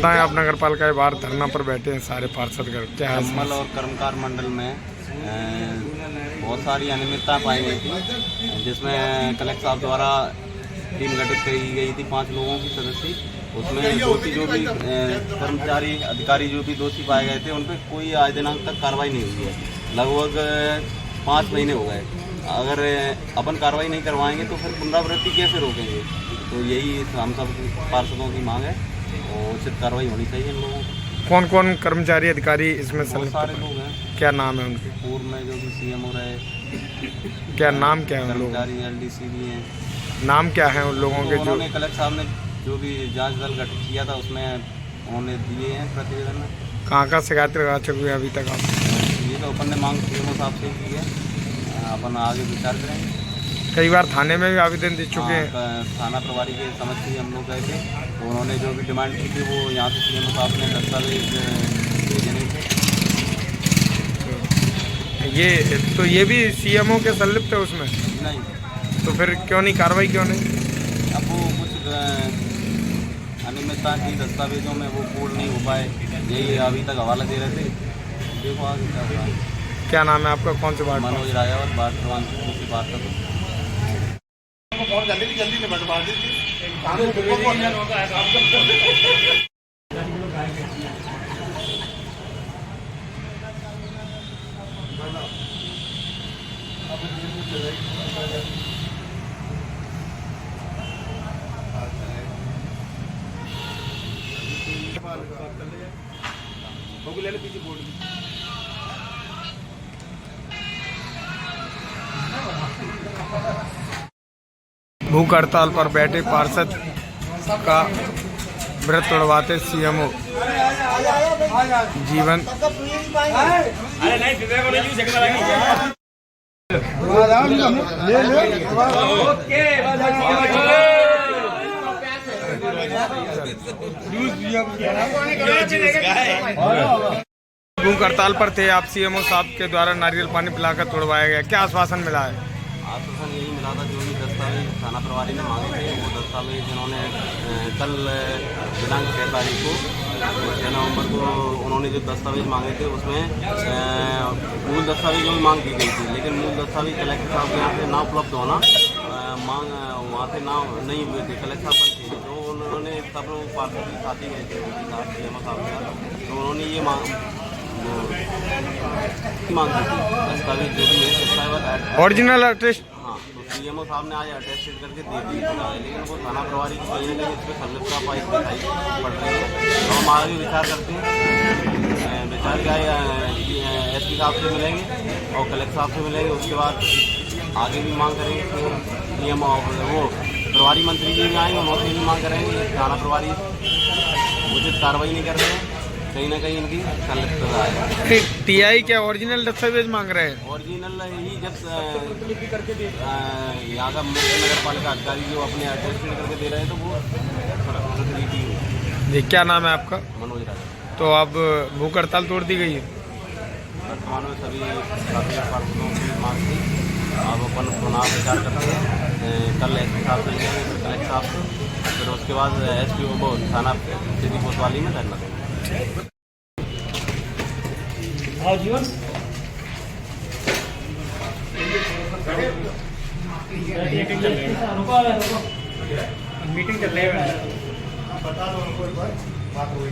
आप नगर पालिका के बाहर धरना पर बैठे हैं सारे पार्षद कर क्या है? चंबल और कर्मकार मंडल में बहुत सारी अनियमितता पाई गई थी, जिसमें कलेक्टर साहब द्वारा टीम गठित करी गई थी 5 लोगों की सदस्य। उसमें दोषी जो भी कर्मचारी अधिकारी जो भी दोषी पाए गए थे उन पर कोई आज दिनांक तक कार्रवाई नहीं हुई है। लगभग 5 महीने हो गए। अगर अपन कार्रवाई नहीं करवाएंगे तो फिर पुनरावृत्ति कैसे रोकेंगे? तो यही हम सब पार्षदों की मांग है और उचित कार्रवाई होनी चाहिए इन लोगों को। कौन कौन कर्मचारी अधिकारी इसमें बहुत सारे लोग हैं। क्या नाम है उनके? पूर्व में जो भी CM हो रहे, क्या नाम क्या है उन लोगों? कर्मचारी LDC भी हैं। नाम क्या है उन लोगों के? जो उन्होंने कलेक्टर साहब ने जो भी जांच दल गठित किया था उसमें उन्होंने दिए हैं प्रतिवेदन में। कहाँ का शिकायत लगा चुके हैं अभी तक आप? ये तो अपन ने मांग CM साहब से की है, अपन आगे विचार करेंगे। कई बार थाने में भी आवेदन दे चुके हैं। थाना प्रभारी के समझ से हम लोग गए थे, तो उन्होंने जो भी डिमांड की थी वो यहाँ से CM साहब ने दस्तावेज भेजे नहीं थे। ये भी CMO के संलिप्त है उसमें? नहीं। तो फिर क्यों नहीं कार्रवाई क्यों नहीं? अब वो कुछ अनियमितता थी दस्तावेजों में, वो पूर्ण नहीं हो पाए, यही अभी तक हवाला दे रहे थे। देखो आगे क्या होगा। क्या नाम है आपका? कौन से वार्ड? मनोज राजावत, वार्ड क्रमांक पार्षद। भूख हड़ताल पर बैठे पार्षद का व्रत तोड़वाते CMO जीवन। भूख हड़ताल पर थे आप, CMO साहब के द्वारा नारियल पानी पिलाकर तोड़वाया गया, क्या आश्वासन मिला है? आश्वासन यही मिला था, जो भी दस्तावेज थाना प्रभारी ने मांगे थे वो दस्तावेज इन्होंने कल दिनांक 6 तारीख को 6 नवंबर को उन्होंने जो दस्तावेज मांगे थे उसमें मूल दस्तावेज में मांग की गई थी, लेकिन मूल दस्तावेज कलेक्टर साहब के यहाँ से ना उपलब्ध होना, मांग वहाँ से ना नहीं हुए थे, कलेक्टर साहब पर थे। तो उन्होंने सब लोग पार्षद के साथ ही गए थे CM साहब के साथ, तो उन्होंने ये मांग की थी दस्तावेज जो भी है ओरिजिनल अटेस्ट। हाँ, तो CMO साहब ने आज अटेस्टेड करके दे दी, लेकिन वो थाना प्रभारी की कहीं ना कहीं इस पर संलिप्तता पाई दिखाई पड़ रही है। तो हम आगे विचार करते हैं, विचार क्या है, SP साहब से मिलेंगे और कलेक्टर साहब से मिलेंगे, उसके बाद आगे भी मांग करेंगे। तो CMO वो प्रभारी मंत्री जी भी आएंगे, उनसे भी मांग करेंगे। थाना प्रभारी उचित कार्रवाई नहीं कर रहे हैं, कहीं ना कहीं इनकी संलिप्तता है। TI क्या ओरिजिनल दस्तावेज मांग रहे हैं? ओरिजिनल ही जब यहाँ का मुख्य नगर पालिका अधिकारी जो अपने अटेस्टेड करके दे रहे हैं तो वो प्रतिनिधि। जी, क्या नाम है आपका? मनोज राजा। तो अब भूख हड़ताल तोड़ दी गई है? वर्तमान में सभी पार्षदों की मांग थी, अब अपन पुनः विचार करते हैं। कल SP साहब से मिलेंगे, कलेक्टर साहब से, फिर उसके बाद SPO को थाना सिटी कोतवाली में धरना देंगे। मीटिंग चल रही है, बता दो उनको एक बार बात हो गई।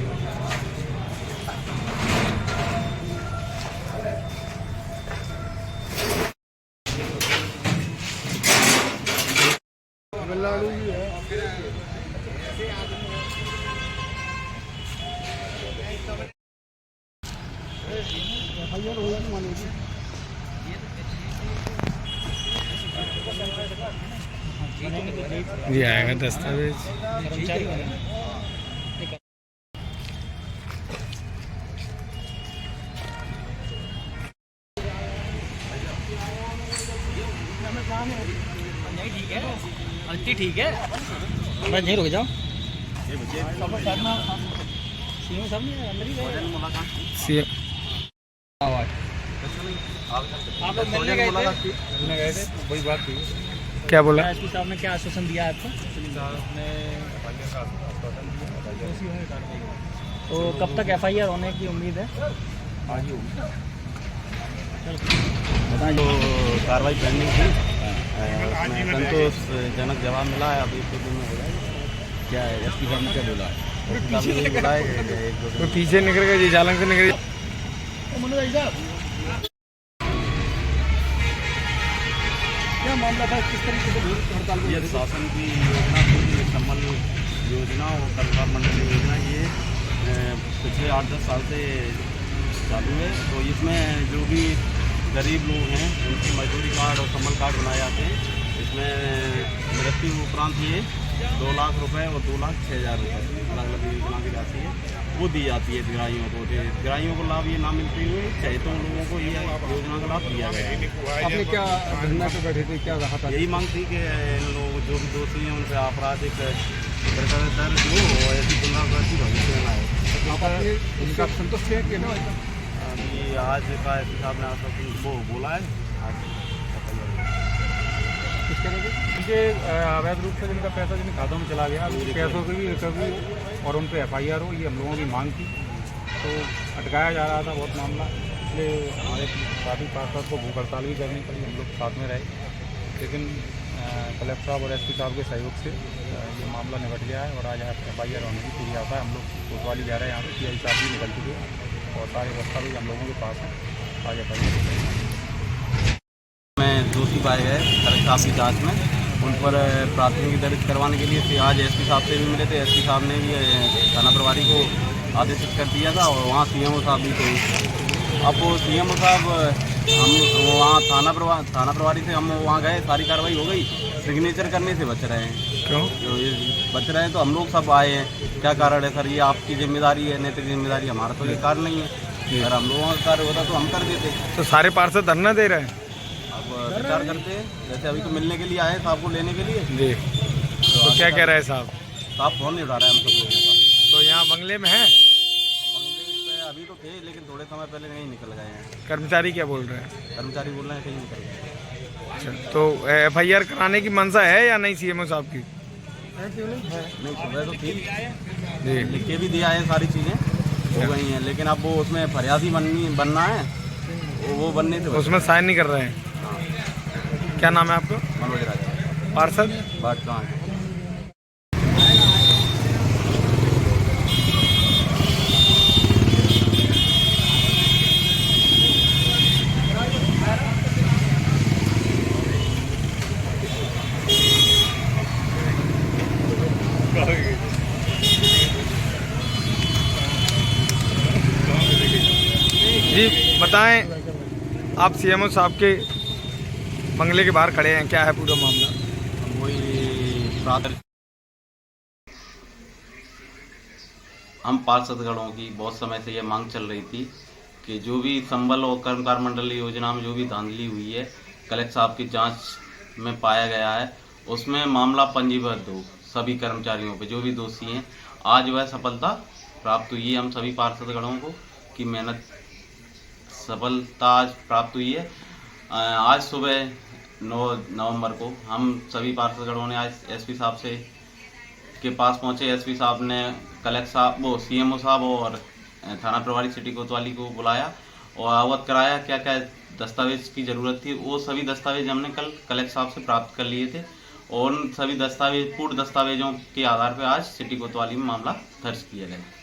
जी आएगा दस्तावेज। ठीक है, बस यहीं रुक जाओ। आप लोग मिलने गए थे, वही बात थी। क्या बोला? SP साहब ने क्या आश्वासन दिया आपको? तो कब तक FIR होने की उम्मीद है? आज ही बताएं। जो कार्रवाई पेंडिंग थी उसमें संतोषजनक जवाब मिला है, अभी 1-2 दिन में हो जाएगा। क्या है एसपी साहब ने क्या बोला है? एसपी साहब ने यही बोला है कि 1-2 दिन तो पीछे निकल गए जी, जालंग से निकल क्या मामला था, किस तरीके से भूख हड़ताल ये शासन की योजना थी, संबल योजना और कर्मकार मंडल योजना, ये पिछले 8-10 साल से चालू है। तो इसमें जो भी गरीब लोग हैं उनकी मजदूरी कार्ड और संबल कार्ड बनाए जाते हैं। इसमें मृत्यु उपरांत ये 2 लाख रुपए और 2,06,000 रुपये अलग अलग योजना की जाती है, वो दी जाती है हितग्राहियों को। हितग्राहियों को लाभ ये ना मिलते हुए चहेतों लोगों को ये योजना का लाभ दिया गया है। आपने क्या धरना पे बैठे थे, क्या कहा था? यही मांग थी कि इन लोग जो भी दोषी हैं उनसे आपराधिक दर्ज हो और ऐसी पुनरावृत्ति भविष्य में आए। उनका संतुष्ट है कि ना? अभी आज का एस पी साहब ने आश्वासन वो बोला है, आज किस तरह से अवैध रूप से जिनका पैसा जिन खातों में चला गया, पैसों की भी रिकवरी और उन पर FIR हो, ये हम लोगों की मांग थी। तो अटकाया जा रहा था बहुत मामला, इसलिए हमारे पार्टी पार्षद को भूख हड़ताल भी करनी पड़ी, हम लोग साथ में रहे। लेकिन कलेक्टर साहब और SP साहब के सहयोग से ये मामला निपट गया है और आज FIR होने की पूरी आता है। हम लोग कोतवाली जा रहे हैं, यहाँ पे PI साहब भी निकल चुके हैं और सारे दस्तावेज हम लोगों के पास हैं। आज FIR में दोषी पाए गए कलेक्टर साहब की जाँच में, उन पर प्राथमिकी दर्ज करवाने के लिए आज SP साहब से भी मिले थे। SP साहब ने भी थाना प्रभारी को आदेशित कर दिया था और वहाँ CMO साहब भी थे। अब वो CMO साहब हम वहाँ थाना प्रभारी से हम वहाँ गए, सारी कार्रवाई हो गई, सिग्नेचर करने से बच रहे हैं। क्यों जो ये बच रहे हैं तो हम लोग सब आए हैं। क्या कारण है सर? ये आपकी जिम्मेदारी है, नैतिक जिम्मेदारी, हमारा तो ये कार्य नहीं है। अगर हम लोगों का कार्य होता तो हम कर देते। तो सारे पार्षद धरना दे रहे हैं? अब विचार करते हैं, जैसे अभी तो मिलने के लिए आए साहब को लेने के लिए जी। तो क्या कह रहे हैं साहब? साहब फोन नहीं उठा रहे हैं हम सब लोगों का। तो यहाँ बंगले में है? बंगले पे अभी तो थे, लेकिन थोड़े समय पहले नहीं निकल गए हैं। कर्मचारी क्या बोल रहे हैं? कर्मचारी बोल रहे हैं कहीं निकल गए। अच्छा, तो FIR कराने की मंशा है या नहीं CMO साहब की? नहीं, सुबह तो थी, जी। लिख के भी दिया है, सारी चीज़ें हो गई हैं, लेकिन अब वो उसमें फरियादी बनना है, वो बनने से उसमें साइन नहीं कर रहे हैं। क्या नाम है आपका? मनोज राजा पार्षद बात कहाँ है? जी बताएं, आप CMO साहब के बंगले के बाहर खड़े हैं, क्या है पूरा मामला? वही हम पार्षदगणों की बहुत समय से ये मांग चल रही थी कि जो भी संबल और कर्मकार मंडल योजना में जो भी धांधली हुई है कलेक्टर साहब की जांच में पाया गया है, उसमें मामला पंजीबद्ध हो सभी कर्मचारियों पे जो भी दोषी हैं। आज वह सफलता प्राप्त हुई है हम सभी पार्षदगणों को, की मेहनत सफलता आज प्राप्त हुई है। आज सुबह 9 नवंबर को हम सभी पार्षदगणों ने आज SP साहब से के पास पहुंचे। SP साहब ने कलेक्टर साहब वो CMO साहब और थाना प्रभारी सिटी कोतवाली को बुलाया और अवगत कराया क्या क्या दस्तावेज की ज़रूरत थी। वो सभी दस्तावेज हमने कल कलेक्टर साहब से प्राप्त कर लिए थे और उन सभी पूर्ण दस्तावेजों के आधार पर आज सिटी कोतवाली में मामला दर्ज किया गया।